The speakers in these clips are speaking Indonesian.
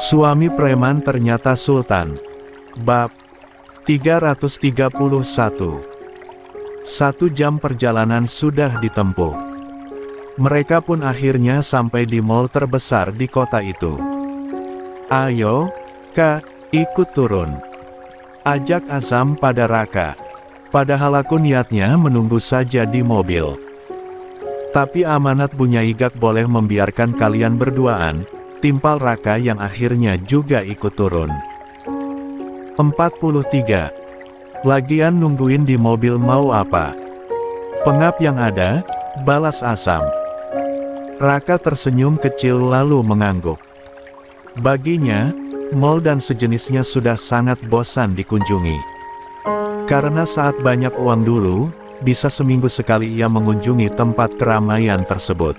Suami preman ternyata sultan. Bab 331. 1 jam perjalanan sudah ditempuh. Mereka pun akhirnya sampai di mall terbesar di kota itu. "Ayo, Kak, ikut turun," ajak Azam pada Raka. Padahal aku niatnya menunggu saja di mobil. Tapi amanat Bunyaigak boleh membiarkan kalian berduaan, timpal Raka yang akhirnya juga ikut turun. 43. Lagian nungguin di mobil mau apa? Pengap yang ada, balas Azam. Raka tersenyum kecil lalu mengangguk. Baginya, mall dan sejenisnya sudah sangat bosan dikunjungi. Karena saat banyak uang dulu, bisa seminggu sekali ia mengunjungi tempat keramaian tersebut.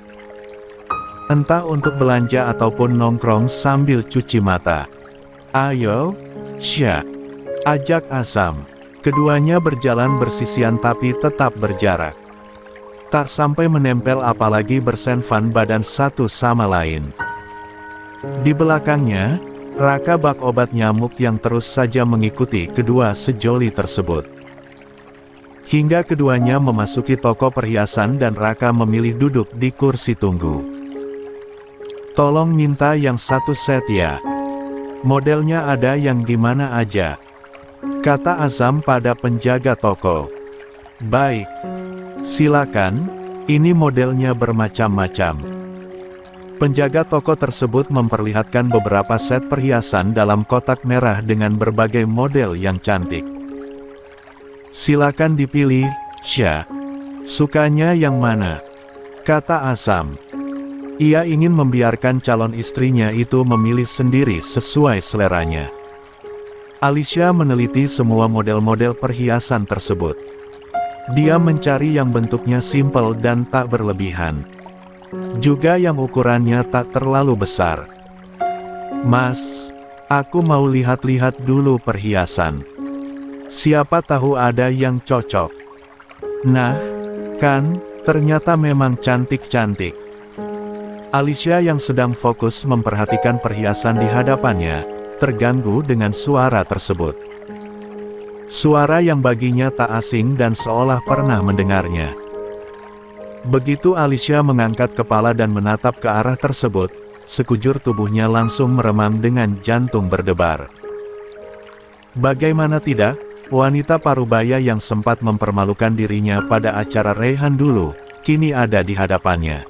Entah untuk belanja ataupun nongkrong sambil cuci mata. "Ayo, Syah," ajak Azam. Keduanya berjalan bersisian tapi tetap berjarak. Tak sampai menempel apalagi bersenfan badan satu sama lain. Di belakangnya, Raka bak obat nyamuk yang terus saja mengikuti kedua sejoli tersebut. Hingga keduanya memasuki toko perhiasan dan Raka memilih duduk di kursi tunggu. "Tolong minta yang satu set ya. Modelnya ada yang gimana aja," kata Azam pada penjaga toko. "Baik. Silakan, ini modelnya bermacam-macam." Penjaga toko tersebut memperlihatkan beberapa set perhiasan dalam kotak merah dengan berbagai model yang cantik. "Silakan dipilih, Syah. Sukanya yang mana?" kata Azam. Ia ingin membiarkan calon istrinya itu memilih sendiri sesuai seleranya. Alicia meneliti semua model-model perhiasan tersebut. Dia mencari yang bentuknya simpel dan tak berlebihan. Juga yang ukurannya tak terlalu besar. "Mas, aku mau lihat-lihat dulu perhiasan. Siapa tahu ada yang cocok." "Nah, kan, ternyata memang cantik-cantik." Alicia yang sedang fokus memperhatikan perhiasan di hadapannya, terganggu dengan suara tersebut. Suara yang baginya tak asing dan seolah pernah mendengarnya. Begitu Alicia mengangkat kepala dan menatap ke arah tersebut, sekujur tubuhnya langsung meremang dengan jantung berdebar. Bagaimana tidak, wanita parubaya yang sempat mempermalukan dirinya pada acara Raihan dulu, kini ada di hadapannya.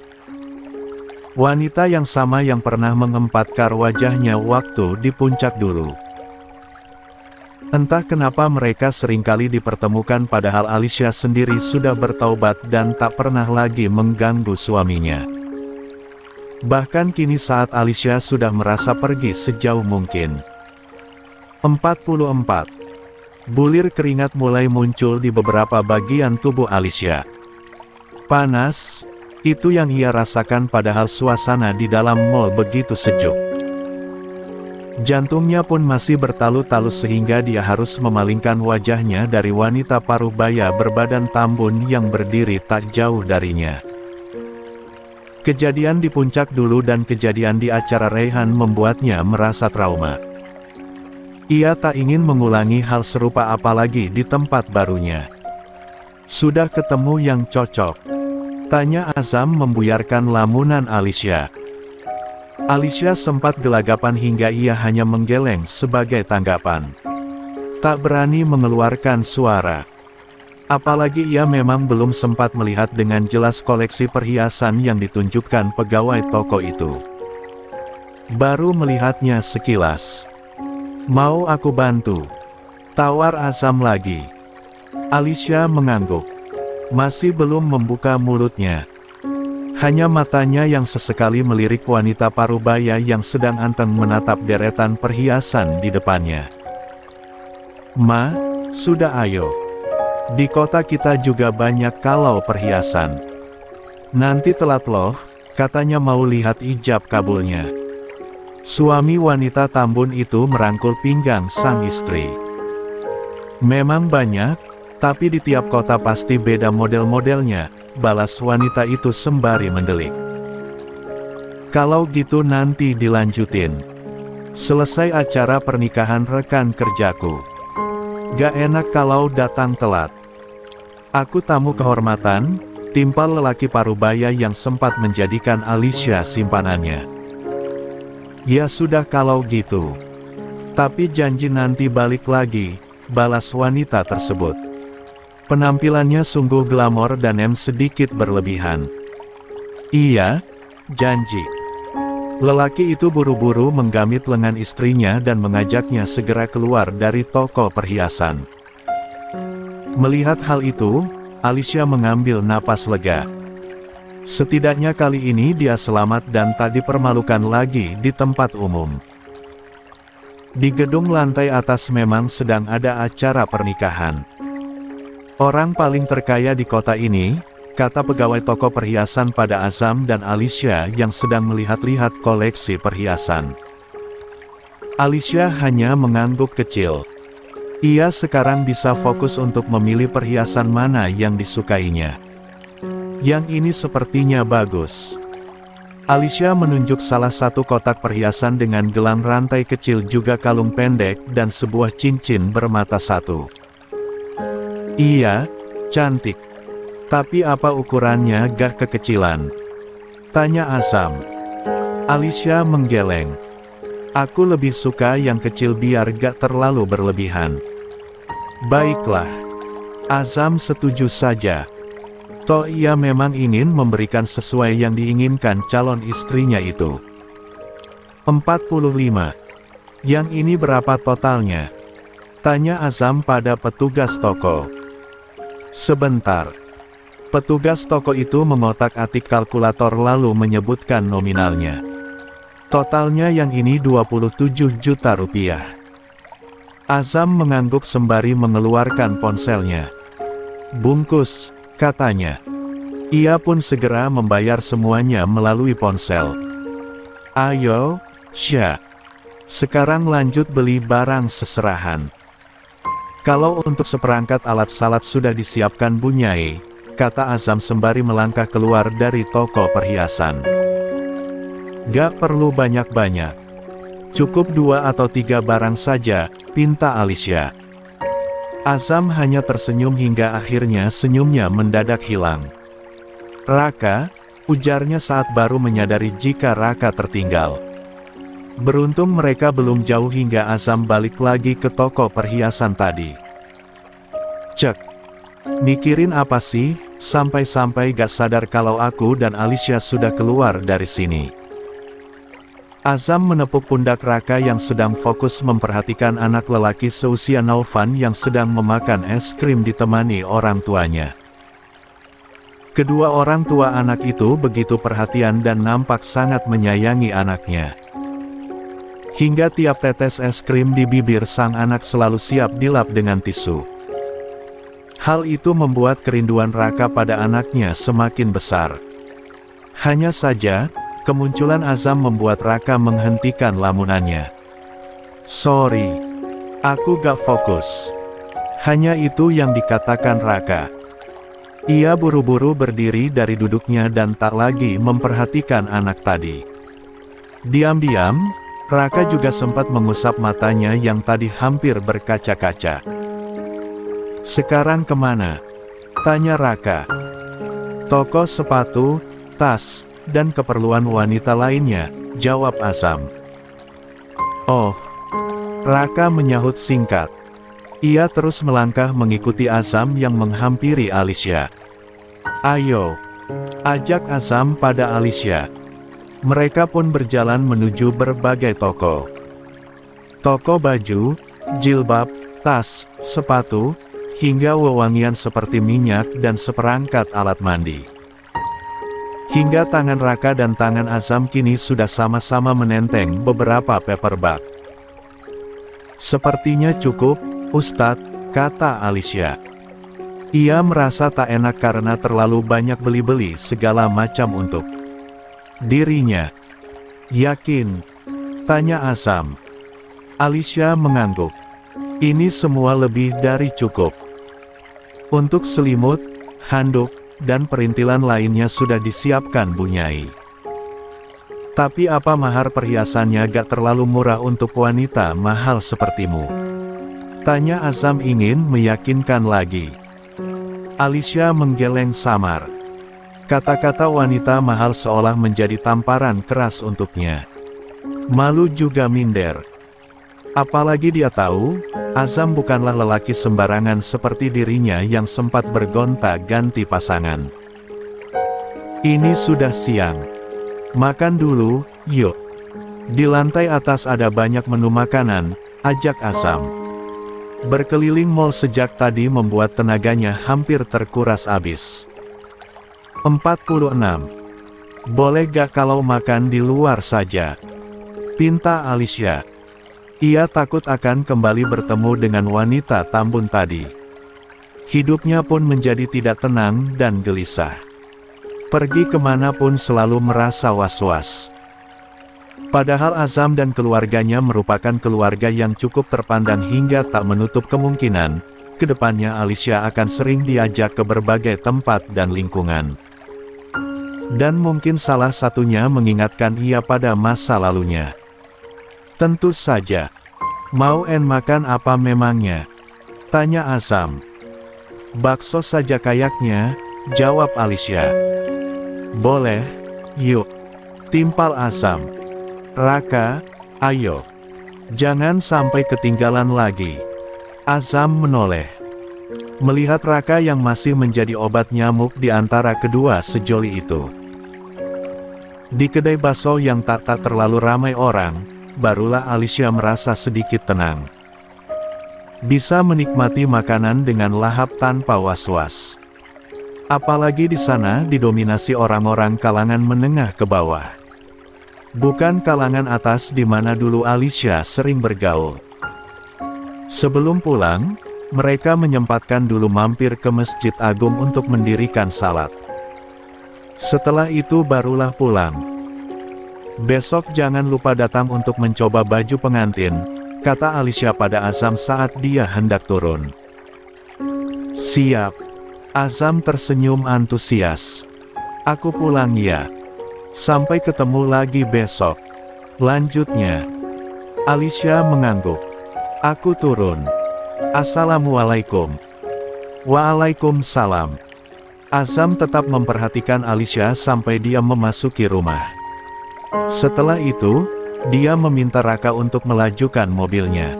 Wanita yang sama yang pernah mengempatkan wajahnya waktu di puncak dulu. Entah kenapa mereka seringkali dipertemukan padahal Alicia sendiri sudah bertaubat dan tak pernah lagi mengganggu suaminya. Bahkan kini saat Alicia sudah merasa pergi sejauh mungkin. 44. Bulir keringat mulai muncul di beberapa bagian tubuh Alicia. Panas, itu yang ia rasakan padahal suasana di dalam mall begitu sejuk. Jantungnya pun masih bertalu-talu sehingga dia harus memalingkan wajahnya dari wanita parubaya berbadan tambun yang berdiri tak jauh darinya. Kejadian di puncak dulu dan kejadian di acara Raihan membuatnya merasa trauma. Ia tak ingin mengulangi hal serupa apalagi di tempat barunya. "Sudah ketemu yang cocok?" tanya Azam membuyarkan lamunan Alicia. Alicia sempat gelagapan hingga ia hanya menggeleng sebagai tanggapan. Tak berani mengeluarkan suara. Apalagi ia memang belum sempat melihat dengan jelas koleksi perhiasan yang ditunjukkan pegawai toko itu. Baru melihatnya sekilas. "Mau aku bantu?" tawar Azam lagi. Alicia mengangguk. Masih belum membuka mulutnya. Hanya matanya yang sesekali melirik wanita parubaya yang sedang anteng menatap deretan perhiasan di depannya. "Ma, sudah ayo. Di kota kita juga banyak kalau perhiasan. Nanti telat loh," katanya mau lihat ijab kabulnya. Suami wanita tambun itu merangkul pinggang sang istri. "Memang banyak, tapi di tiap kota pasti beda model-modelnya," balas wanita itu sembari mendelik. "Kalau gitu nanti dilanjutin. Selesai acara pernikahan rekan kerjaku. Gak enak kalau datang telat. Aku tamu kehormatan, timpal lelaki parubaya yang sempat menjadikan Alicia simpanannya. Ya sudah kalau gitu. Tapi janji nanti balik lagi, balas wanita tersebut. Penampilannya sungguh glamor dan sedikit berlebihan. Iya, janji. Lelaki itu buru-buru menggamit lengan istrinya dan mengajaknya segera keluar dari toko perhiasan. Melihat hal itu, Alicia mengambil napas lega. Setidaknya kali ini dia selamat dan tak dipermalukan lagi di tempat umum. Di gedung lantai atas memang sedang ada acara pernikahan. Orang paling terkaya di kota ini, kata pegawai toko perhiasan pada Azam dan Alicia yang sedang melihat-lihat koleksi perhiasan. Alicia hanya mengangguk kecil. Ia sekarang bisa fokus untuk memilih perhiasan mana yang disukainya. Yang ini sepertinya bagus. Alicia menunjuk salah satu kotak perhiasan dengan gelang rantai kecil juga kalung pendek dan sebuah cincin bermata satu. Iya, cantik. Tapi apa ukurannya gak kekecilan? Tanya Azam. Alicia menggeleng. Aku lebih suka yang kecil biar gak terlalu berlebihan. Baiklah. Azam setuju saja. Toh ia memang ingin memberikan sesuai yang diinginkan calon istrinya itu. 45. Yang ini berapa totalnya? Tanya Azam pada petugas toko. Sebentar. Petugas toko itu mengotak-atik kalkulator lalu menyebutkan nominalnya. Totalnya yang ini 27 juta rupiah. Azam mengangguk sembari mengeluarkan ponselnya. Bungkus, katanya. Ia pun segera membayar semuanya melalui ponsel. Ayo, Syah. Sekarang lanjut beli barang seserahan. Kalau untuk seperangkat alat salat sudah disiapkan Bu Nyai, kata Azam sembari melangkah keluar dari toko perhiasan. Gak perlu banyak-banyak. Cukup 2 atau 3 barang saja, pinta Alicia. Azam hanya tersenyum hingga akhirnya senyumnya mendadak hilang. Raka, ujarnya saat baru menyadari jika Raka tertinggal. Beruntung mereka belum jauh hingga Azam balik lagi ke toko perhiasan tadi. Cek. Mikirin apa sih, sampai-sampai gak sadar kalau aku dan Alicia sudah keluar dari sini. Azam menepuk pundak Raka yang sedang fokus memperhatikan anak lelaki seusia Naufan yang sedang memakan es krim ditemani orang tuanya. Kedua orang tua anak itu begitu perhatian dan nampak sangat menyayangi anaknya. Hingga tiap tetes es krim di bibir sang anak selalu siap dilap dengan tisu. Hal itu membuat kerinduan Raka pada anaknya semakin besar. Hanya saja, kemunculan Azam membuat Raka menghentikan lamunannya. Sorry, aku gak fokus. Hanya itu yang dikatakan Raka. Ia buru-buru berdiri dari duduknya dan tak lagi memperhatikan anak tadi. Diam-diam, Raka juga sempat mengusap matanya yang tadi hampir berkaca-kaca. Sekarang kemana? Tanya Raka. Toko sepatu, tas, dan keperluan wanita lainnya, jawab Azam. Oh. Raka menyahut singkat. Ia terus melangkah mengikuti Azam yang menghampiri Alicia. Ayo. Ajak Azam pada Alicia. Mereka pun berjalan menuju berbagai toko. Toko baju, jilbab, tas, sepatu, hingga wewangian seperti minyak dan seperangkat alat mandi. Hingga tangan Raka dan tangan Azam kini sudah sama-sama menenteng beberapa paper bag. Sepertinya cukup, Ustadz, kata Alicia. Ia merasa tak enak karena terlalu banyak beli-beli segala macam untuk dirinya. Yakin? Tanya Azam. Alicia mengangguk. Ini semua lebih dari cukup. Untuk selimut, handuk, dan perintilan lainnya sudah disiapkan Bu Nyai. Tapi apa mahar perhiasannya gak terlalu murah untuk wanita mahal sepertimu? Tanya Azam ingin meyakinkan lagi. Alicia menggeleng samar. Kata-kata wanita mahal seolah menjadi tamparan keras untuknya. Malu juga minder. Apalagi dia tahu, Azam bukanlah lelaki sembarangan seperti dirinya yang sempat bergonta-ganti pasangan. Ini sudah siang. Makan dulu, yuk. Di lantai atas ada banyak menu makanan, ajak Azam. Berkeliling mall sejak tadi membuat tenaganya hampir terkuras habis. 46. Boleh gak kalau makan di luar saja? Pinta Alicia. Ia takut akan kembali bertemu dengan wanita tambun tadi. Hidupnya pun menjadi tidak tenang dan gelisah. Pergi kemanapun selalu merasa was-was. Padahal Azam dan keluarganya merupakan keluarga yang cukup terpandang hingga tak menutup kemungkinan, kedepannya Alicia akan sering diajak ke berbagai tempat dan lingkungan. Dan mungkin salah satunya mengingatkan ia pada masa lalunya. Tentu saja. Mau makan apa memangnya? Tanya Azam. Bakso saja kayaknya, jawab Alicia. Boleh, yuk. Timpal Azam. Raka, ayo. Jangan sampai ketinggalan lagi. Azam menoleh. Melihat Raka yang masih menjadi obat nyamuk di antara kedua sejoli itu. Di kedai bakso yang tak terlalu ramai orang, barulah Alicia merasa sedikit tenang. Bisa menikmati makanan dengan lahap tanpa was-was. Apalagi di sana didominasi orang-orang kalangan menengah ke bawah. Bukan kalangan atas di mana dulu Alicia sering bergaul. Sebelum pulang, mereka menyempatkan dulu mampir ke Masjid Agung untuk mendirikan salat. Setelah itu barulah pulang. Besok jangan lupa datang untuk mencoba baju pengantin, kata Alicia pada Azam saat dia hendak turun. Siap. Azam tersenyum antusias. Aku pulang ya. Sampai ketemu lagi besok. Lanjutnya. Alicia mengangguk. Aku turun. Assalamualaikum. Waalaikumsalam. Azam tetap memperhatikan Alicia sampai dia memasuki rumah. Setelah itu, dia meminta Raka untuk melajukan mobilnya.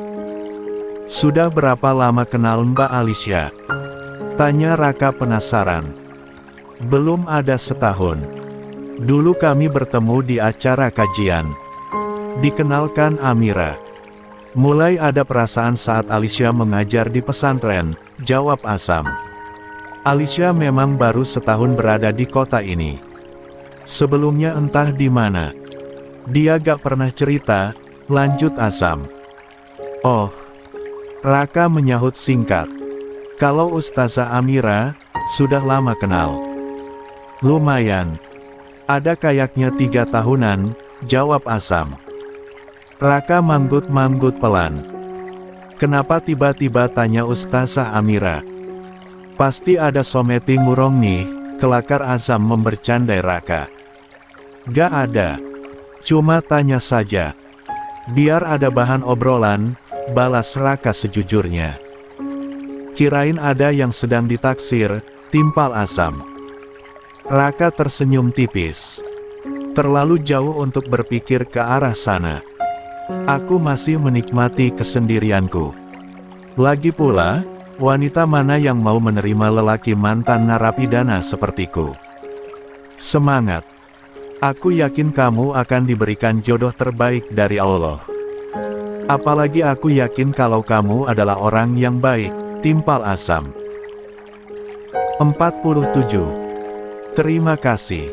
Sudah berapa lama kenal Mbak Alicia? Tanya Raka penasaran. Belum ada setahun. Dulu kami bertemu di acara kajian. Dikenalkan Amira. Mulai ada perasaan saat Alicia mengajar di pesantren, jawab Azam. Alicia memang baru setahun berada di kota ini. Sebelumnya entah di mana. Dia gak pernah cerita, lanjut Azam. Oh. Raka menyahut singkat. Kalau Ustazah Amira, sudah lama kenal. Lumayan. Ada kayaknya 3 tahunan, jawab Azam. Raka manggut-manggut pelan. Kenapa tiba-tiba tanya Ustazah Amira? Pasti ada someti murong nih, kelakar Azam membercandai Raka. Gak ada. Cuma tanya saja. Biar ada bahan obrolan, balas Raka sejujurnya. Kirain ada yang sedang ditaksir, timpal Azam. Raka tersenyum tipis. Terlalu jauh untuk berpikir ke arah sana. Aku masih menikmati kesendirianku. Lagi pula, wanita mana yang mau menerima lelaki mantan narapidana sepertiku? Semangat. Aku yakin kamu akan diberikan jodoh terbaik dari Allah. Apalagi aku yakin kalau kamu adalah orang yang baik, timpal Azam. 47. Terima kasih.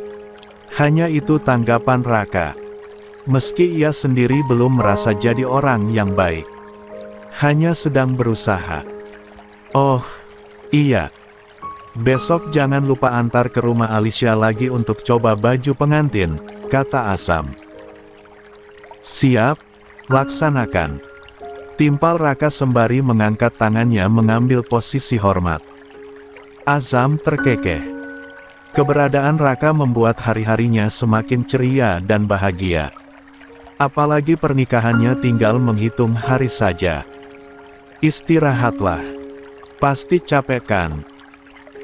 Hanya itu tanggapan Raka. Meski ia sendiri belum merasa jadi orang yang baik. Hanya sedang berusaha. Oh, iya. Besok jangan lupa antar ke rumah Alicia lagi untuk coba baju pengantin, kata Azam. Siap, laksanakan. Timpal Raka sembari mengangkat tangannya mengambil posisi hormat. Azam terkekeh. Keberadaan Raka membuat hari-harinya semakin ceria dan bahagia. Apalagi pernikahannya tinggal menghitung hari saja. "Istirahatlah. Pasti capek kan?"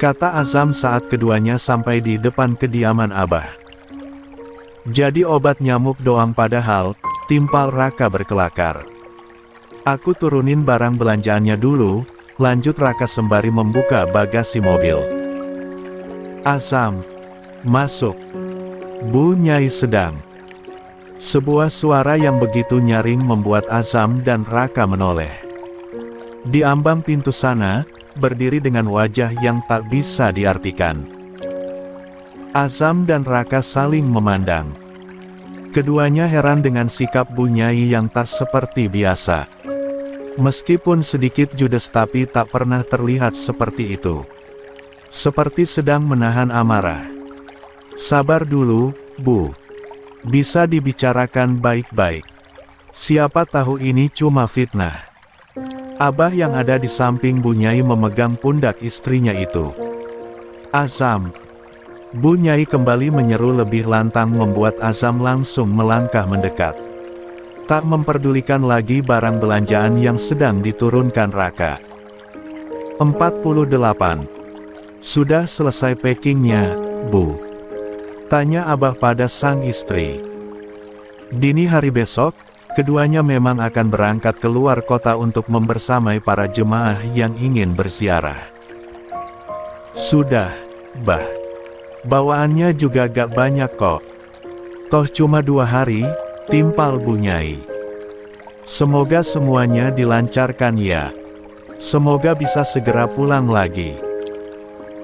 kata Azam saat keduanya sampai di depan kediaman Abah. "Jadi obat nyamuk doang padahal," timpal Raka berkelakar. "Aku turunin barang belanjaannya dulu," lanjut Raka sembari membuka bagasi mobil. "Azam, masuk. Bu Nyai sedang." Sebuah suara yang begitu nyaring membuat Azam dan Raka menoleh. Di ambang pintu sana, berdiri dengan wajah yang tak bisa diartikan. Azam dan Raka saling memandang. Keduanya heran dengan sikap Bu Nyai yang tak seperti biasa. Meskipun sedikit judes tapi tak pernah terlihat seperti itu. Seperti sedang menahan amarah. "Sabar dulu, Bu. Bisa dibicarakan baik-baik. Siapa tahu ini cuma fitnah." Abah yang ada di samping Bu Nyai memegang pundak istrinya itu. "Azam." Bu Nyai kembali menyeru lebih lantang membuat Azam langsung melangkah mendekat. Tak memperdulikan lagi barang belanjaan yang sedang diturunkan Raka. 48. "Sudah selesai packingnya, Bu?" tanya Abah pada sang istri. Dini hari besok, keduanya memang akan berangkat keluar kota untuk membersamai para jemaah yang ingin berziarah. "Sudah, Bah. Bawaannya juga gak banyak kok. Toh cuma 2 hari, timpal Bu Nyai. "Semoga semuanya dilancarkan ya. Semoga bisa segera pulang lagi.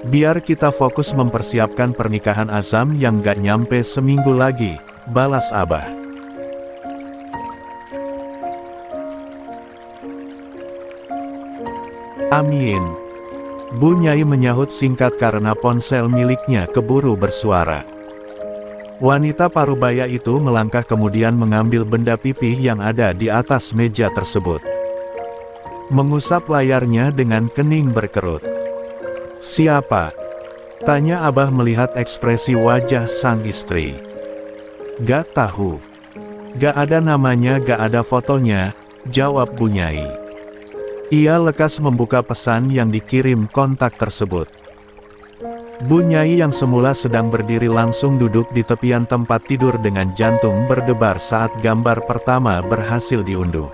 Biar kita fokus mempersiapkan pernikahan Azam yang gak nyampe seminggu lagi," balas Abah. "Amin." Bu Nyai menyahut singkat karena ponsel miliknya keburu bersuara. Wanita parubaya itu melangkah kemudian mengambil benda pipih yang ada di atas meja tersebut. Mengusap layarnya dengan kening berkerut. "Siapa?" tanya Abah melihat ekspresi wajah sang istri. "Gak tahu. Gak ada namanya, gak ada fotonya," jawab Bu Nyai. Ia lekas membuka pesan yang dikirim kontak tersebut. Bu Nyai yang semula sedang berdiri langsung duduk di tepian tempat tidur dengan jantung berdebar saat gambar pertama berhasil diunduh.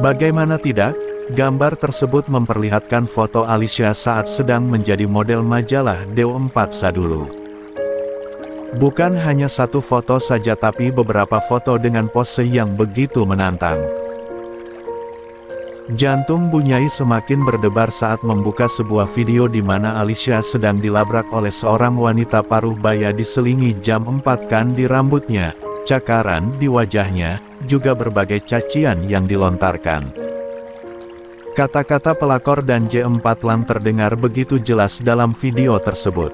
Bagaimana tidak, gambar tersebut memperlihatkan foto Alicia saat sedang menjadi model majalah Dew4 Sadulu. Bukan hanya satu foto saja tapi beberapa foto dengan pose yang begitu menantang. Jantung Bu Nyai semakin berdebar saat membuka sebuah video di mana Alicia sedang dilabrak oleh seorang wanita paruh baya diselingi jam 4 kan di rambutnya, cakaran di wajahnya, juga berbagai cacian yang dilontarkan. Kata-kata pelakor dan J4 Lang terdengar begitu jelas dalam video tersebut.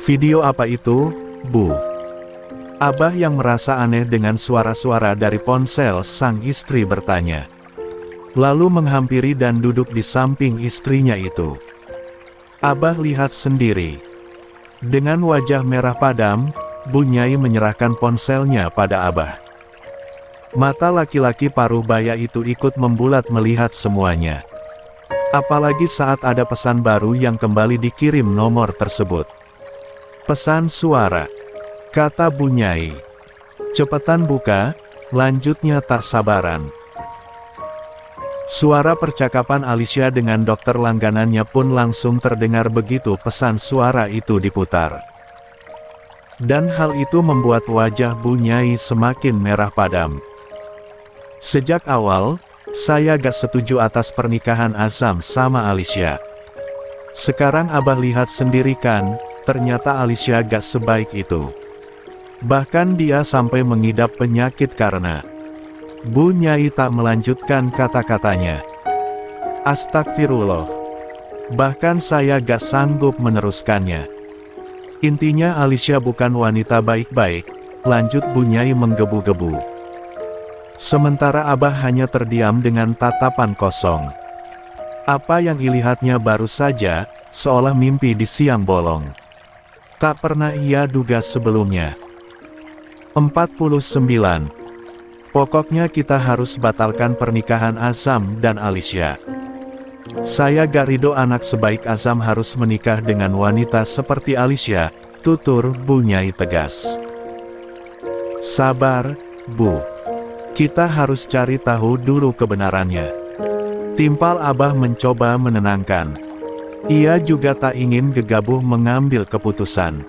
"Video apa itu, Bu?" Abah yang merasa aneh dengan suara-suara dari ponsel sang istri bertanya. Lalu menghampiri dan duduk di samping istrinya itu. Abah lihat sendiri. Dengan wajah merah padam, Bu Nyai menyerahkan ponselnya pada Abah. Mata laki-laki paruh baya itu ikut membulat melihat semuanya. Apalagi saat ada pesan baru yang kembali dikirim nomor tersebut. "Pesan suara," kata Bu Nyai. "Cepetan buka," lanjutnya tak sabaran. Suara percakapan Alicia dengan dokter langganannya pun langsung terdengar begitu pesan suara itu diputar. Dan hal itu membuat wajah Bu Nyai semakin merah padam. "Sejak awal, saya gak setuju atas pernikahan Azam sama Alicia. Sekarang Abah lihat sendiri kan, ternyata Alicia gak sebaik itu. Bahkan dia sampai mengidap penyakit karena..." Bu Nyai tak melanjutkan kata-katanya. "Astagfirullah. Bahkan saya gak sanggup meneruskannya. Intinya Alicia bukan wanita baik-baik," lanjut Bu Nyai menggebu-gebu. Sementara Abah hanya terdiam dengan tatapan kosong. Apa yang dilihatnya baru saja, seolah mimpi di siang bolong. Tak pernah ia duga sebelumnya. 49. Pokoknya kita harus batalkan pernikahan Azam dan Alicia. Saya gak ridho anak sebaik Azam harus menikah dengan wanita seperti Alicia, tutur Bu Nyai tegas. Sabar, Bu. Kita harus cari tahu dulu kebenarannya. Timpal Abah mencoba menenangkan. Ia juga tak ingin gegabah mengambil keputusan.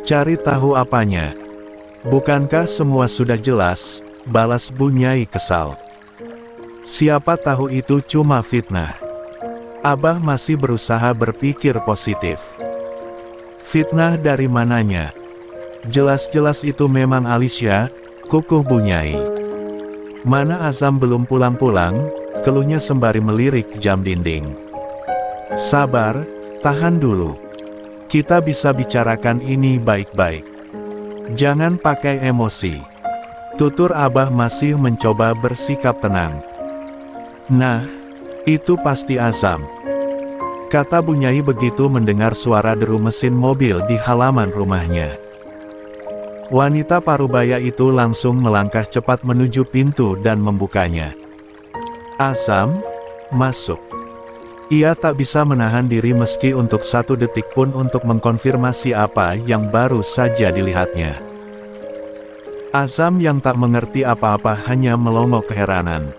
Cari tahu apanya? Bukankah semua sudah jelas? Balas Bu Nyai kesal. Siapa tahu itu cuma fitnah. Abah masih berusaha berpikir positif. Fitnah dari mananya? Jelas-jelas itu memang Alicia, kukuh Bu Nyai. Mana Azam belum pulang-pulang? Keluhnya sembari melirik jam dinding. Sabar, tahan dulu. Kita bisa bicarakan ini baik-baik. Jangan pakai emosi. Tutur Abah masih mencoba bersikap tenang. Nah, itu pasti Azam. Kata Bu Nyai begitu mendengar suara deru mesin mobil di halaman rumahnya. Wanita parubaya itu langsung melangkah cepat menuju pintu dan membukanya. Azam, masuk. Ia tak bisa menahan diri meski untuk 1 detik pun untuk mengkonfirmasi apa yang baru saja dilihatnya. Azam yang tak mengerti apa-apa hanya melongo keheranan.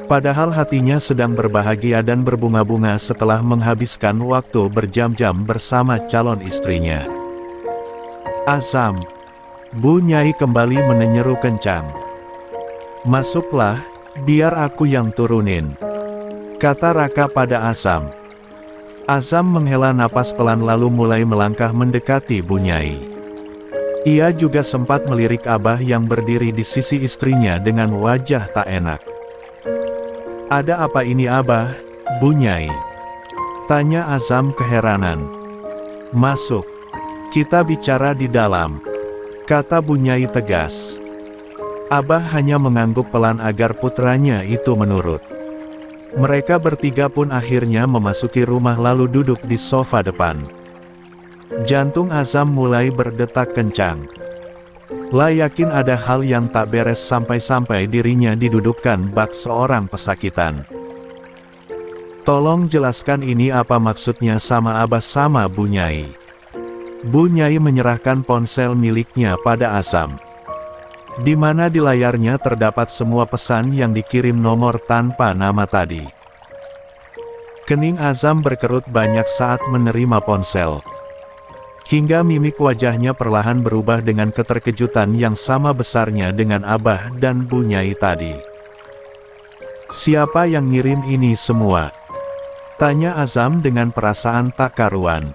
Padahal hatinya sedang berbahagia dan berbunga-bunga setelah menghabiskan waktu berjam-jam bersama calon istrinya. Azam. Bu Nyai kembali menenyeru kencang. Masuklah, biar aku yang turunin. Kata Raka pada Azam. Azam menghela napas pelan lalu mulai melangkah mendekati Bu Nyai. Ia juga sempat melirik Abah yang berdiri di sisi istrinya dengan wajah tak enak. Ada apa ini Abah, Bu Nyai? Tanya Azam keheranan. Masuk. Kita bicara di dalam. Kata Bu Nyai tegas. Abah hanya mengangguk pelan agar putranya itu menurut. Mereka bertiga pun akhirnya memasuki rumah lalu duduk di sofa depan. Jantung Azam mulai berdetak kencang. Lah yakin ada hal yang tak beres sampai-sampai dirinya didudukkan bak seorang pesakitan. Tolong jelaskan ini apa maksudnya sama Abah sama Bu Nyai. Bu Nyai menyerahkan ponsel miliknya pada Azam. Di mana di layarnya terdapat semua pesan yang dikirim nomor tanpa nama tadi. Kening Azam berkerut banyak saat menerima ponsel. Hingga mimik wajahnya perlahan berubah dengan keterkejutan yang sama besarnya dengan Abah dan Bu Nyai tadi. Siapa yang ngirim ini semua? Tanya Azam dengan perasaan tak karuan.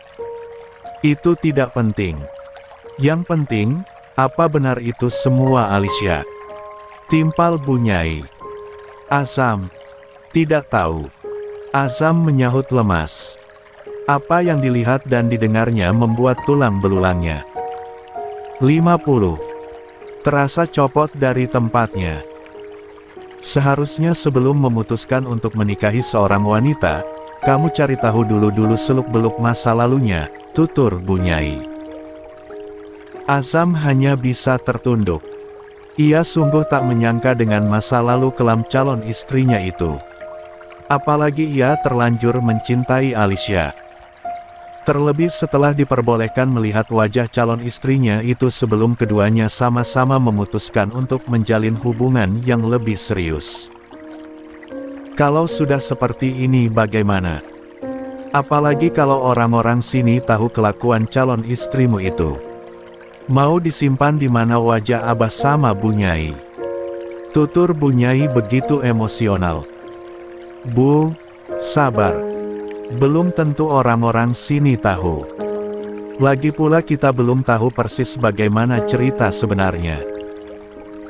Itu tidak penting. Yang penting, apa benar itu semua Alicia? Timpal Bu Nyai. Azam. Tidak tahu. Azam menyahut lemas. Apa yang dilihat dan didengarnya membuat tulang belulangnya. 50. Terasa copot dari tempatnya. Seharusnya sebelum memutuskan untuk menikahi seorang wanita, kamu cari tahu dulu seluk-beluk masa lalunya, tutur Bu Nyai. Azam hanya bisa tertunduk. Ia sungguh tak menyangka dengan masa lalu kelam calon istrinya itu. Apalagi ia terlanjur mencintai Alicia. Terlebih setelah diperbolehkan melihat wajah calon istrinya itu sebelum keduanya sama-sama memutuskan untuk menjalin hubungan yang lebih serius. Kalau sudah seperti ini bagaimana? Apalagi kalau orang-orang sini tahu kelakuan calon istrimu itu. Mau disimpan di mana wajah Abah sama Bu Nyai? Tutur Bu Nyai begitu emosional. Bu, sabar. Belum tentu orang-orang sini tahu. Lagi pula kita belum tahu persis bagaimana cerita sebenarnya.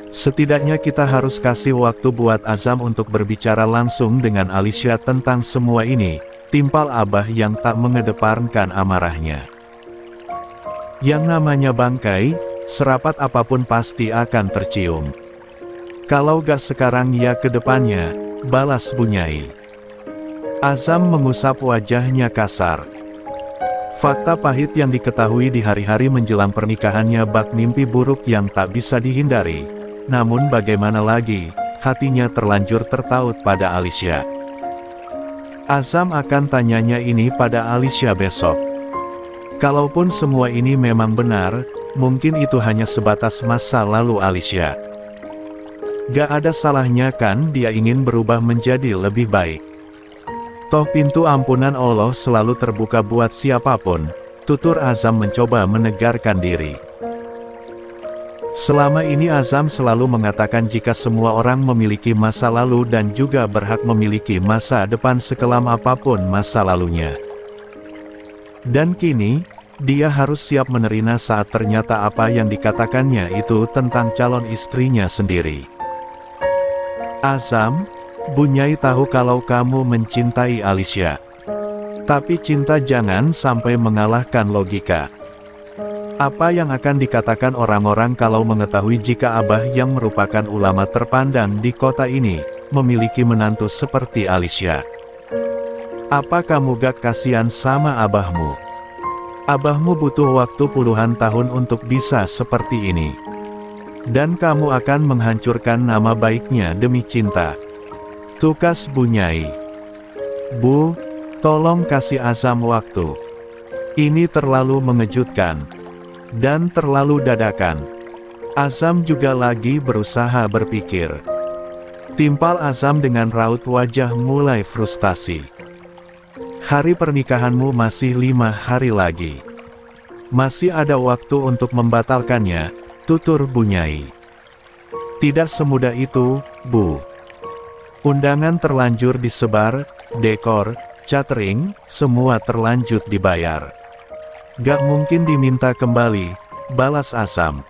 Setidaknya kita harus kasih waktu buat Azam untuk berbicara langsung dengan Alicia tentang semua ini, timpal Abah yang tak mengedepankan amarahnya. Yang namanya bangkai, serapat apapun pasti akan tercium. Kalau gak sekarang ya ke depannya, balas Bu Nyai. Azam mengusap wajahnya kasar. Fakta pahit yang diketahui di hari-hari menjelang pernikahannya bak mimpi buruk yang tak bisa dihindari. Namun bagaimana lagi, hatinya terlanjur tertaut pada Alicia. Azam akan tanyanya ini pada Alicia besok. Kalaupun semua ini memang benar, mungkin itu hanya sebatas masa lalu Alicia. Gak ada salahnya kan dia ingin berubah menjadi lebih baik. Toh pintu ampunan Allah selalu terbuka buat siapapun, tutur Azam mencoba menegarkan diri. Selama ini Azam selalu mengatakan jika semua orang memiliki masa lalu dan juga berhak memiliki masa depan sekelam apapun masa lalunya. Dan kini, dia harus siap menerima saat ternyata apa yang dikatakannya itu tentang calon istrinya sendiri. Azam, Bunyai tahu kalau kamu mencintai Alicia. Tapi cinta jangan sampai mengalahkan logika. Apa yang akan dikatakan orang-orang kalau mengetahui jika Abah yang merupakan ulama terpandang di kota ini, memiliki menantu seperti Alicia? Apa kamu gak kasihan sama abahmu? Abahmu butuh waktu puluhan tahun untuk bisa seperti ini. Dan kamu akan menghancurkan nama baiknya demi cinta. Tukas Bunyai. Bu, tolong kasih Azam waktu. Ini terlalu mengejutkan. Dan terlalu dadakan. Azam juga lagi berusaha berpikir. Timpal Azam dengan raut wajah mulai frustasi. Hari pernikahanmu masih 5 hari lagi. Masih ada waktu untuk membatalkannya, tutur Bunyai. Tidak semudah itu, Bu. Undangan terlanjur disebar, dekor, catering, semua terlanjut dibayar. Gak mungkin diminta kembali, balas Azam.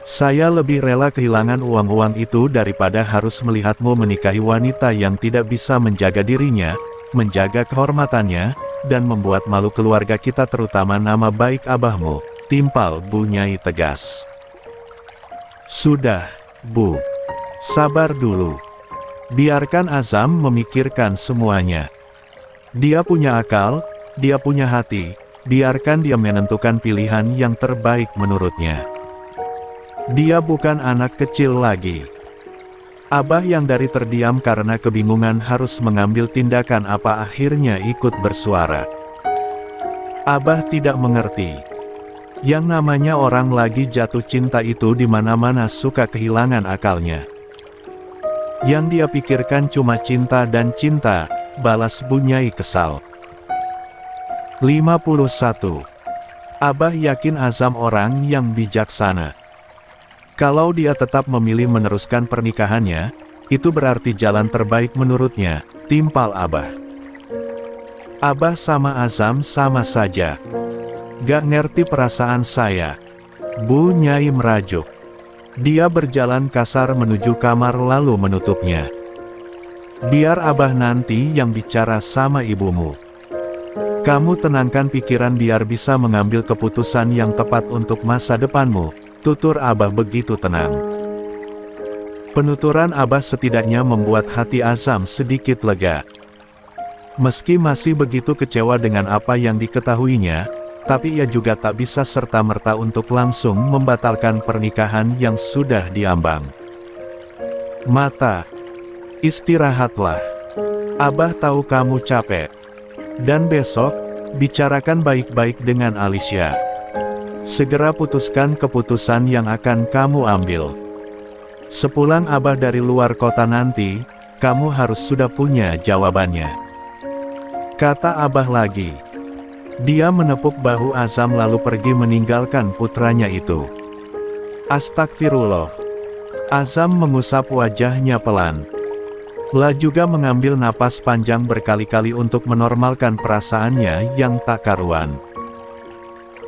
Saya lebih rela kehilangan uang-uang itu daripada harus melihatmu menikahi wanita yang tidak bisa menjaga dirinya, menjaga kehormatannya, dan membuat malu keluarga kita terutama nama baik abahmu, timpal Bunyai tegas. Sudah, Bu. Sabar dulu. Biarkan Azam memikirkan semuanya. Dia punya akal, dia punya hati. Biarkan dia menentukan pilihan yang terbaik menurutnya. Dia bukan anak kecil lagi. Abah yang dari terdiam karena kebingungan harus mengambil tindakan apa akhirnya ikut bersuara. Abah tidak mengerti. Yang namanya orang lagi jatuh cinta itu di mana-mana suka kehilangan akalnya. Yang dia pikirkan cuma cinta dan cinta, balas Bunyai kesal. 51. Abah yakin Azam orang yang bijaksana. Kalau dia tetap memilih meneruskan pernikahannya, itu berarti jalan terbaik menurutnya, timpal Abah. Abah sama Azam sama saja. Gak ngerti perasaan saya. Bunyai merajuk. Dia berjalan kasar menuju kamar lalu menutupnya. Biar Abah nanti yang bicara sama ibumu. Kamu tenangkan pikiran biar bisa mengambil keputusan yang tepat untuk masa depanmu, tutur Abah begitu tenang. Penuturan Abah setidaknya membuat hati Azam sedikit lega. Meski masih begitu kecewa dengan apa yang diketahuinya, tapi ia juga tak bisa serta-merta untuk langsung membatalkan pernikahan yang sudah diambang. Mata, istirahatlah. Abah tahu kamu capek. Dan besok, bicarakan baik-baik dengan Alicia. Segera putuskan keputusan yang akan kamu ambil. Sepulang Abah dari luar kota nanti, kamu harus sudah punya jawabannya. Kata Abah lagi. Dia menepuk bahu Azam lalu pergi meninggalkan putranya itu. Astagfirullah. Azam mengusap wajahnya pelan. La juga mengambil napas panjang berkali-kali untuk menormalkan perasaannya yang tak karuan.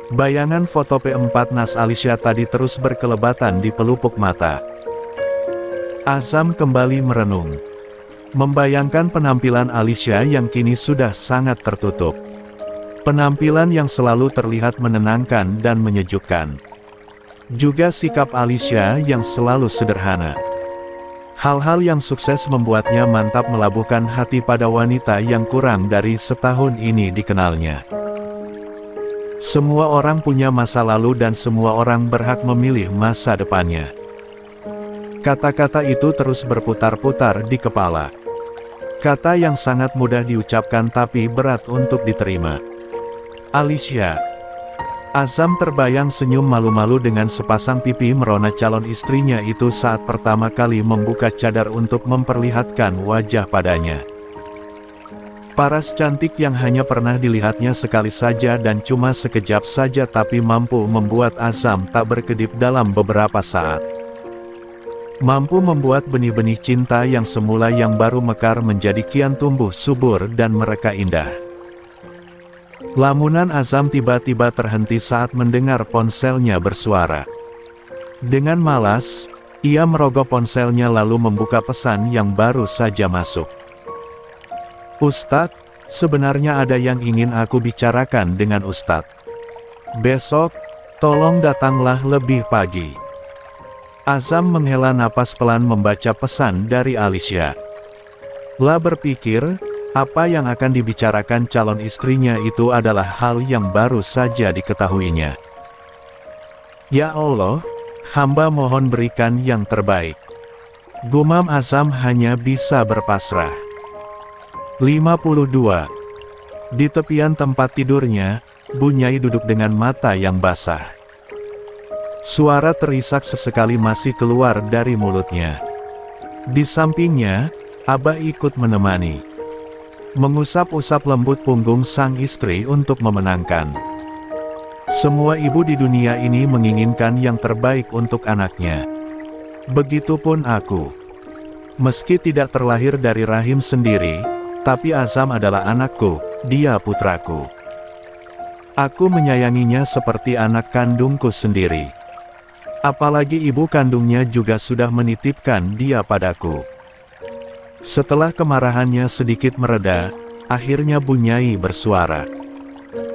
Bayangan foto P4 Nas Alicia tadi terus berkelebatan di pelupuk mata. Azam kembali merenung. Membayangkan penampilan Alicia yang kini sudah sangat tertutup. Penampilan yang selalu terlihat menenangkan dan menyejukkan. Juga sikap Alicia yang selalu sederhana. Hal-hal yang sukses membuatnya mantap melabuhkan hati pada wanita yang kurang dari setahun ini dikenalnya. Semua orang punya masa lalu dan semua orang berhak memilih masa depannya. Kata-kata itu terus berputar-putar di kepala. Kata yang sangat mudah diucapkan tapi berat untuk diterima. Alicia. Azam terbayang senyum malu-malu dengan sepasang pipi merona calon istrinya itu saat pertama kali membuka cadar untuk memperlihatkan wajah padanya. Paras cantik yang hanya pernah dilihatnya sekali saja dan cuma sekejap saja tapi mampu membuat Azam tak berkedip dalam beberapa saat. Mampu membuat benih-benih cinta yang semula yang baru mekar menjadi kian tumbuh subur dan mereka indah. Lamunan Azam tiba-tiba terhenti saat mendengar ponselnya bersuara. Dengan malas, ia merogoh ponselnya lalu membuka pesan yang baru saja masuk. Ustadz, sebenarnya ada yang ingin aku bicarakan dengan Ustadz. Besok, tolong datanglah lebih pagi. Azam menghela napas pelan membaca pesan dari Alicia. Lah berpikir, apa yang akan dibicarakan calon istrinya itu adalah hal yang baru saja diketahuinya. Ya Allah, hamba mohon berikan yang terbaik. Gumam Azam hanya bisa berpasrah. 52. Di tepian tempat tidurnya, Bunyai duduk dengan mata yang basah. Suara terisak sesekali masih keluar dari mulutnya. Di sampingnya, Abah ikut menemani. Mengusap-usap lembut punggung sang istri untuk memenangkan. Semua ibu di dunia ini menginginkan yang terbaik untuk anaknya. Begitupun aku. Meski tidak terlahir dari rahim sendiri, tapi Azam adalah anakku, dia putraku. Aku menyayanginya seperti anak kandungku sendiri. Apalagi ibu kandungnya juga sudah menitipkan dia padaku. Setelah kemarahannya sedikit mereda, akhirnya Bunyai bersuara.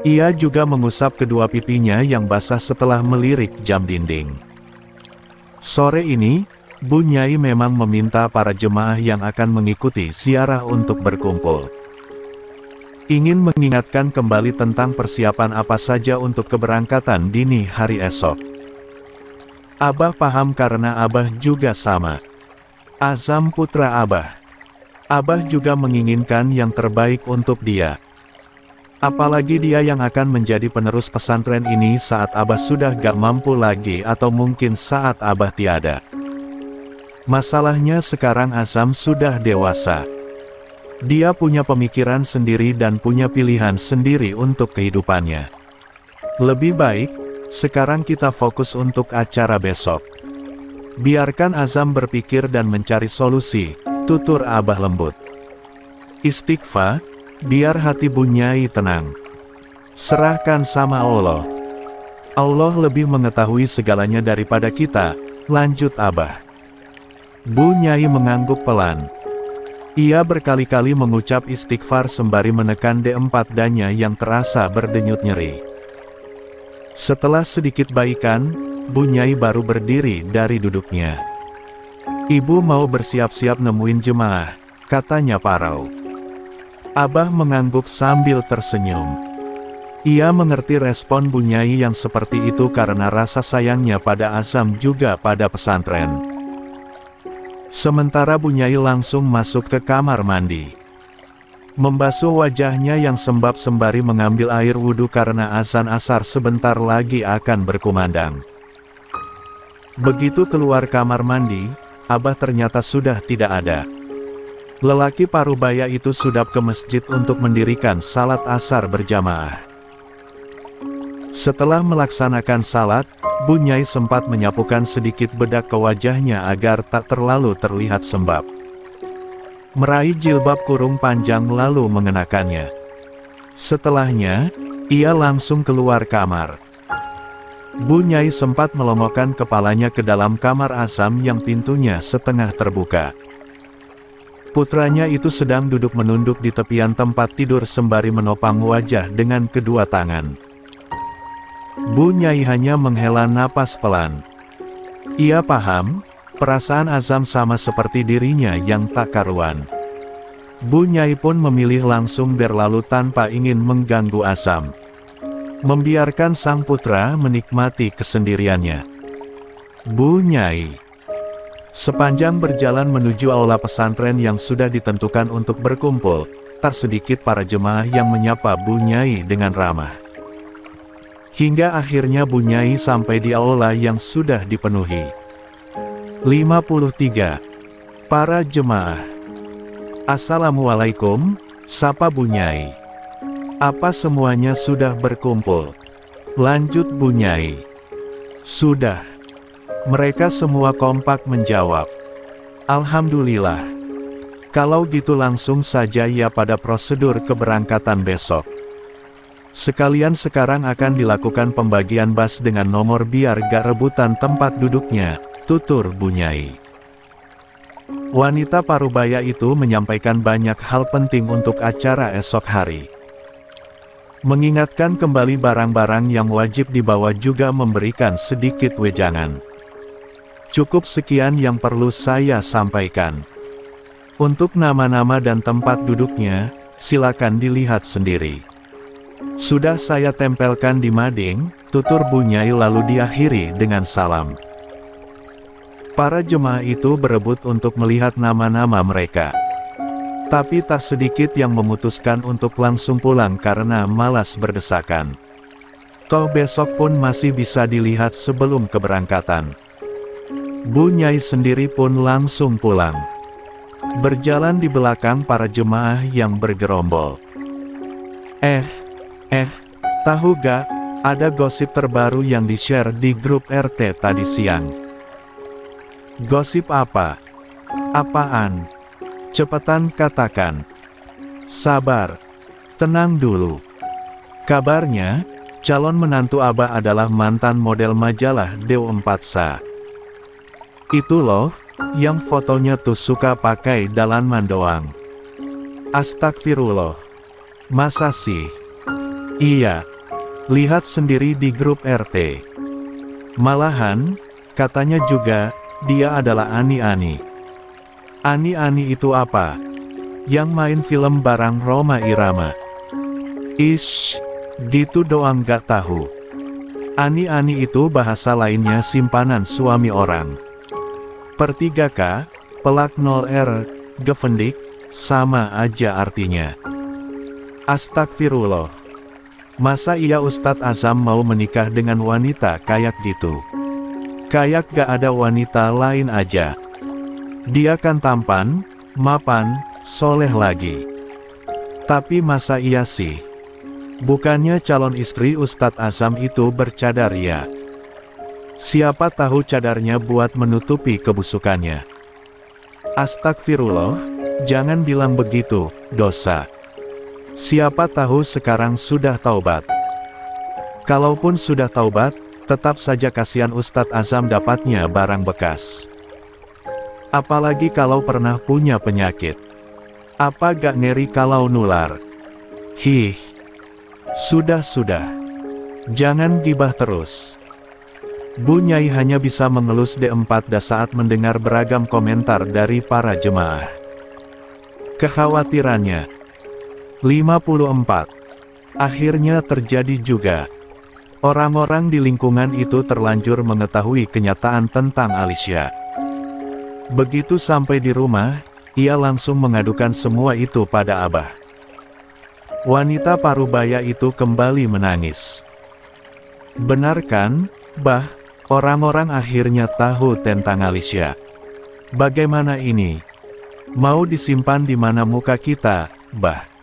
Ia juga mengusap kedua pipinya yang basah setelah melirik jam dinding. Sore ini, Bunyai memang meminta para jemaah yang akan mengikuti ziarah untuk berkumpul. Ingin mengingatkan kembali tentang persiapan apa saja untuk keberangkatan dini hari esok. Abah paham karena Abah juga sama. Azam putra Abah. Abah juga menginginkan yang terbaik untuk dia. Apalagi dia yang akan menjadi penerus pesantren ini saat Abah sudah gak mampu lagi atau mungkin saat Abah tiada. Masalahnya sekarang Azam sudah dewasa. Dia punya pemikiran sendiri dan punya pilihan sendiri untuk kehidupannya. Lebih baik, sekarang kita fokus untuk acara besok. Biarkan Azam berpikir dan mencari solusi, tutur Abah lembut. Istighfar, biar hati Bunyai tenang. Serahkan sama Allah. Allah lebih mengetahui segalanya daripada kita, lanjut Abah. Bunyai mengangguk pelan. Ia berkali-kali mengucap istighfar sembari menekan D4 danya yang terasa berdenyut nyeri. Setelah sedikit baikan, Bunyai baru berdiri dari duduknya. Ibu mau bersiap-siap nemuin jemaah, katanya parau. Abah mengangguk sambil tersenyum. Ia mengerti respon Bunyai yang seperti itu karena rasa sayangnya pada Azam juga pada pesantren. Sementara Bunyai langsung masuk ke kamar mandi. Membasuh wajahnya yang sembab sembari mengambil air wudhu karena azan asar sebentar lagi akan berkumandang. Begitu keluar kamar mandi, Abah ternyata sudah tidak ada. Lelaki parubaya itu sudah ke masjid untuk mendirikan salat asar berjamaah. Setelah melaksanakan salat, Bunyai sempat menyapukan sedikit bedak ke wajahnya agar tak terlalu terlihat sembab. Meraih jilbab kurung panjang lalu mengenakannya. Setelahnya, ia langsung keluar kamar. Bunyai sempat melongokkan kepalanya ke dalam kamar Azam yang pintunya setengah terbuka. Putranya itu sedang duduk menunduk di tepian tempat tidur sembari menopang wajah dengan kedua tangan. Bunyai hanya menghela napas pelan. Ia paham, Perasaan Azam sama seperti dirinya yang tak karuan. Bu Nyai pun memilih langsung berlalu tanpa ingin mengganggu Azam. Membiarkan sang putra menikmati kesendiriannya. Bu Nyai. Sepanjang berjalan menuju aula pesantren yang sudah ditentukan untuk berkumpul, tak sedikit para jemaah yang menyapa Bu Nyai dengan ramah. Hingga akhirnya Bu Nyai sampai di aula yang sudah dipenuhi. 53. Para jemaah. Assalamualaikum, sapa Bu Nyai. Apa semuanya sudah berkumpul? Lanjut Bu Nyai. Sudah. Mereka semua kompak menjawab. Alhamdulillah. Kalau gitu langsung saja ya pada prosedur keberangkatan besok. Sekalian sekarang akan dilakukan pembagian bas dengan nomor biar gak rebutan tempat duduknya, tutur Bu Nyai. Wanita parubaya itu menyampaikan banyak hal penting untuk acara esok hari. Mengingatkan kembali barang-barang yang wajib dibawa juga memberikan sedikit wejangan. Cukup sekian yang perlu saya sampaikan. Untuk nama-nama dan tempat duduknya, silakan dilihat sendiri. Sudah saya tempelkan di mading, tutur Bu Nyai lalu diakhiri dengan salam. Para jemaah itu berebut untuk melihat nama-nama mereka. Tapi tak sedikit yang memutuskan untuk langsung pulang karena malas berdesakan. Toh besok pun masih bisa dilihat sebelum keberangkatan. Bu Nyai sendiri pun langsung pulang. Berjalan di belakang para jemaah yang bergerombol. Tahu gak, ada gosip terbaru yang di-share di grup RT tadi siang. Gosip apa? Apaan? Cepetan katakan. Sabar. Tenang dulu. Kabarnya, calon menantu Abah adalah mantan model majalah Dew4sa. Itu loh, yang fotonya tuh suka pakai dalaman doang. Astagfirullah. Masa sih? Iya. Lihat sendiri di grup RT. Malahan, katanya juga, dia adalah Ani-Ani. Ani-Ani itu apa? Yang main film bareng Rhoma Irama. Ish, gitu doang gak tahu. Ani-Ani itu bahasa lainnya simpanan suami orang. Per3K, pelak 0R, Gevendik, sama aja artinya. Astagfirullah. Masa iya Ustadz Azam mau menikah dengan wanita kayak gitu? Kayak gak ada wanita lain aja. Dia kan tampan, mapan, soleh lagi. Tapi masa iya sih? Bukannya calon istri Ustadz Azam itu bercadar ya? Siapa tahu cadarnya buat menutupi kebusukannya. Astagfirullah, jangan bilang begitu, dosa. Siapa tahu sekarang sudah taubat. Kalaupun sudah taubat, tetap saja kasihan Ustadz Azam dapatnya barang bekas. Apalagi kalau pernah punya penyakit. Apa gak ngeri kalau nular? Hih. Sudah. Jangan gibah terus. Bu Nyai hanya bisa mengelus D4 saat mendengar beragam komentar dari para jemaah. Kekhawatirannya. 54. Akhirnya terjadi juga. Orang-orang di lingkungan itu terlanjur mengetahui kenyataan tentang Alicia. Begitu sampai di rumah, ia langsung mengadukan semua itu pada Abah. Wanita parubaya itu kembali menangis. Benar kan, Bah? Orang-orang akhirnya tahu tentang Alicia. Bagaimana ini? Mau disimpan di mana muka kita, Bah?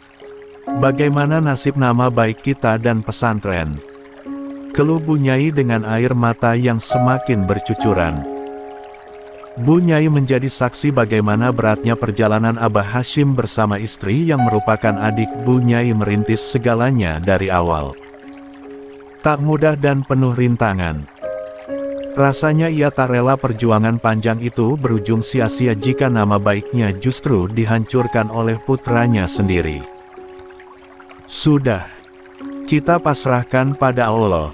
Bagaimana nasib nama baik kita dan pesantren? Keluh Bu Nyai dengan air mata yang semakin bercucuran. Bu Nyai menjadi saksi bagaimana beratnya perjalanan Abah Hashim bersama istri yang merupakan adik Bu Nyai merintis segalanya dari awal. Tak mudah dan penuh rintangan. Rasanya ia tak rela perjuangan panjang itu berujung sia-sia jika nama baiknya justru dihancurkan oleh putranya sendiri. Sudah. Kita pasrahkan pada Allah.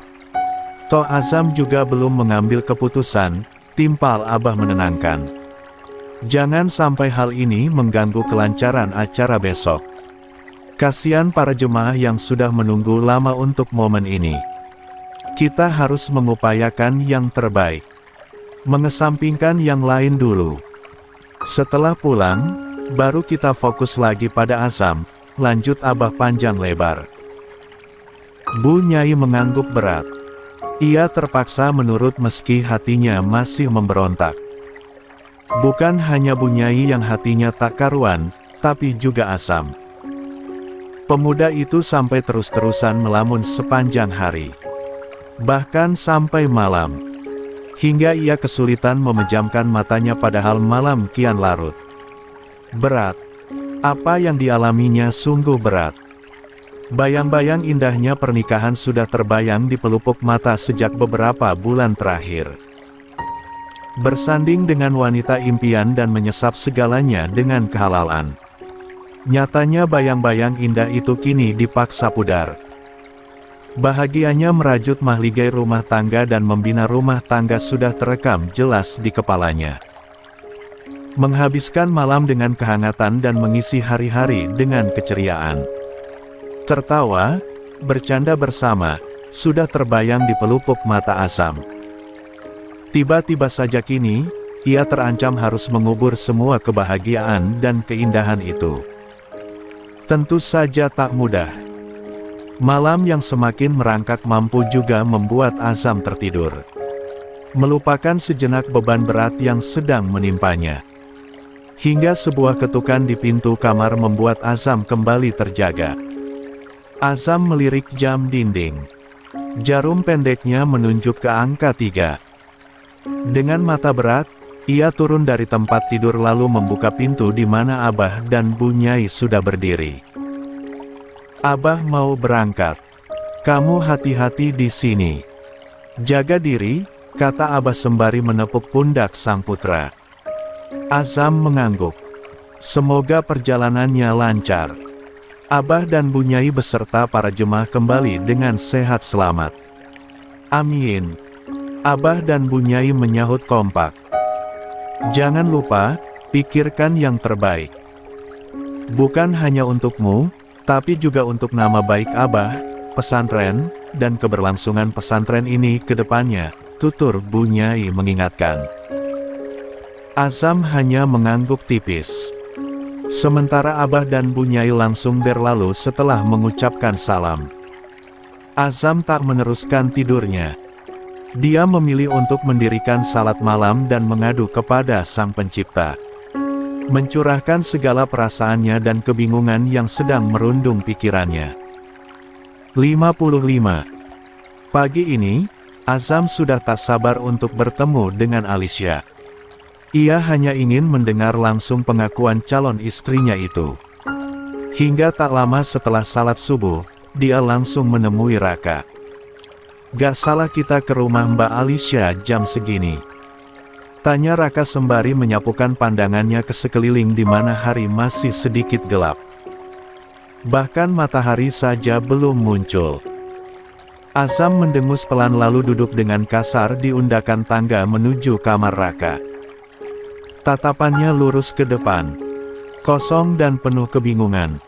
Toh Azam juga belum mengambil keputusan, timpal Abah menenangkan. Jangan sampai hal ini mengganggu kelancaran acara besok. Kasihan para jemaah yang sudah menunggu lama untuk momen ini. Kita harus mengupayakan yang terbaik. Mengesampingkan yang lain dulu. Setelah pulang, baru kita fokus lagi pada Azam, lanjut Abah panjang lebar. Bu Nyai mengangguk berat. Ia terpaksa menurut meski hatinya masih memberontak. Bukan hanya Bu Nyai yang hatinya tak karuan, tapi juga Azam. Pemuda itu sampai terus-terusan melamun sepanjang hari. Bahkan sampai malam. Hingga ia kesulitan memejamkan matanya padahal malam kian larut. Berat. Apa yang dialaminya sungguh berat. Bayang-bayang indahnya pernikahan sudah terbayang di pelupuk mata sejak beberapa bulan terakhir. Bersanding dengan wanita impian dan menyesap segalanya dengan kehalalan. Nyatanya bayang-bayang indah itu kini dipaksa pudar. Bahagianya merajut mahligai rumah tangga dan membina rumah tangga sudah terekam jelas di kepalanya. Menghabiskan malam dengan kehangatan dan mengisi hari-hari dengan keceriaan. Tertawa, bercanda bersama, sudah terbayang di pelupuk mata Azam. Tiba-tiba saja kini, ia terancam harus mengubur semua kebahagiaan dan keindahan itu. Tentu saja tak mudah. Malam yang semakin merangkak mampu juga membuat Azam tertidur. Melupakan sejenak beban berat yang sedang menimpanya. Hingga sebuah ketukan di pintu kamar membuat Azam kembali terjaga. Azam melirik jam dinding. Jarum pendeknya menunjuk ke angka 3. Dengan mata berat, ia turun dari tempat tidur lalu membuka pintu di mana Abah dan Bu Nyai sudah berdiri. Abah mau berangkat. Kamu hati-hati di sini. Jaga diri, kata Abah sembari menepuk pundak sang putra. Azam mengangguk. Semoga perjalanannya lancar. Abah dan Bu Nyai beserta para jemaah kembali dengan sehat selamat. Amin. Abah dan Bu Nyai menyahut kompak. Jangan lupa, pikirkan yang terbaik. Bukan hanya untukmu, tapi juga untuk nama baik Abah, pesantren, dan keberlangsungan pesantren ini ke depannya, tutur Bu Nyai mengingatkan. Azam hanya mengangguk tipis. Sementara Abah dan Bu Nyai langsung berlalu setelah mengucapkan salam. Azam tak meneruskan tidurnya. Dia memilih untuk mendirikan salat malam dan mengadu kepada Sang Pencipta. Mencurahkan segala perasaannya dan kebingungan yang sedang merundung pikirannya. 55. Pagi ini, Azam sudah tak sabar untuk bertemu dengan Alicia. Ia hanya ingin mendengar langsung pengakuan calon istrinya itu. Hingga tak lama setelah salat subuh, dia langsung menemui Raka. Gak salah kita ke rumah Mbak Alicia jam segini? Tanya Raka sembari menyapukan pandangannya ke sekeliling di mana hari masih sedikit gelap. Bahkan matahari saja belum muncul. Azam mendengus pelan lalu duduk dengan kasar di undakan tangga menuju kamar Raka. Tatapannya lurus ke depan, kosong dan penuh kebingungan.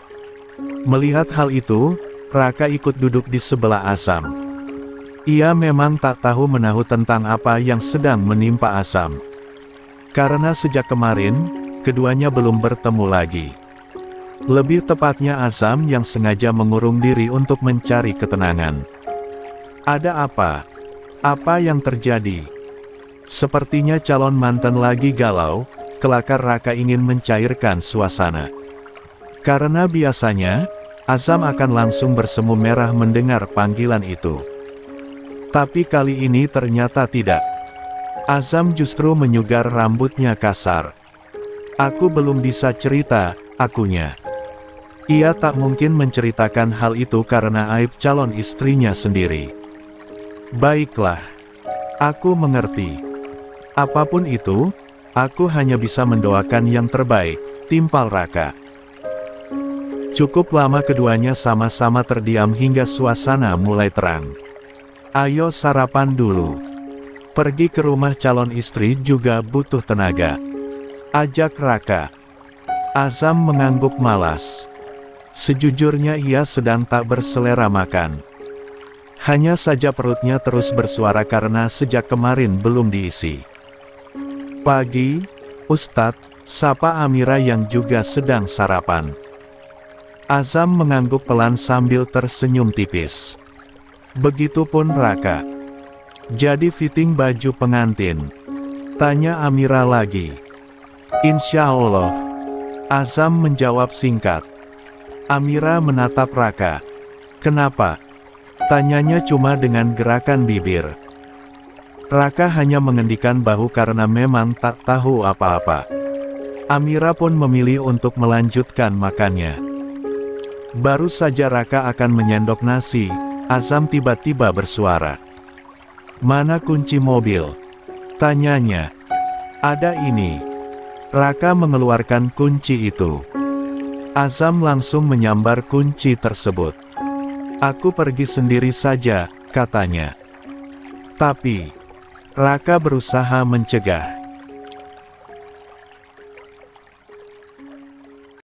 Melihat hal itu, Raka ikut duduk di sebelah Azam. Ia memang tak tahu menahu tentang apa yang sedang menimpa Azam. Karena sejak kemarin, keduanya belum bertemu lagi. Lebih tepatnya Azam yang sengaja mengurung diri untuk mencari ketenangan. Ada apa? Apa yang terjadi? Sepertinya calon mantan lagi galau, kelakar Raka ingin mencairkan suasana. Karena biasanya, Azam akan langsung bersemu merah mendengar panggilan itu. Tapi kali ini ternyata tidak. Azam justru menyugar rambutnya kasar. Aku belum bisa cerita, akunya. Ia tak mungkin menceritakan hal itu karena aib calon istrinya sendiri. Baiklah. Aku mengerti. Apapun itu, aku hanya bisa mendoakan yang terbaik, timpal Raka. Cukup lama keduanya sama-sama terdiam hingga suasana mulai terang. Ayo sarapan dulu. Pergi ke rumah calon istri juga butuh tenaga. Ajak Raka. Azam mengangguk malas. Sejujurnya ia sedang tak berselera makan. Hanya saja perutnya terus bersuara karena sejak kemarin belum diisi. Pagi, Ustadz, sapa Amira yang juga sedang sarapan. Azam mengangguk pelan sambil tersenyum tipis. Begitupun Raka. Jadi fitting baju pengantin? Tanya Amira lagi. Insya Allah. Azam menjawab singkat. Amira menatap Raka. Kenapa? Tanyanya cuma dengan gerakan bibir. Raka hanya mengendikan bahu karena memang tak tahu apa-apa. Amira pun memilih untuk melanjutkan makannya. Baru saja Raka akan menyendok nasi, Azam tiba-tiba bersuara. Mana kunci mobil? Tanyanya. Ada ini. Raka mengeluarkan kunci itu. Azam langsung menyambar kunci tersebut. Aku pergi sendiri saja, katanya. Tapi, Raka berusaha mencegah.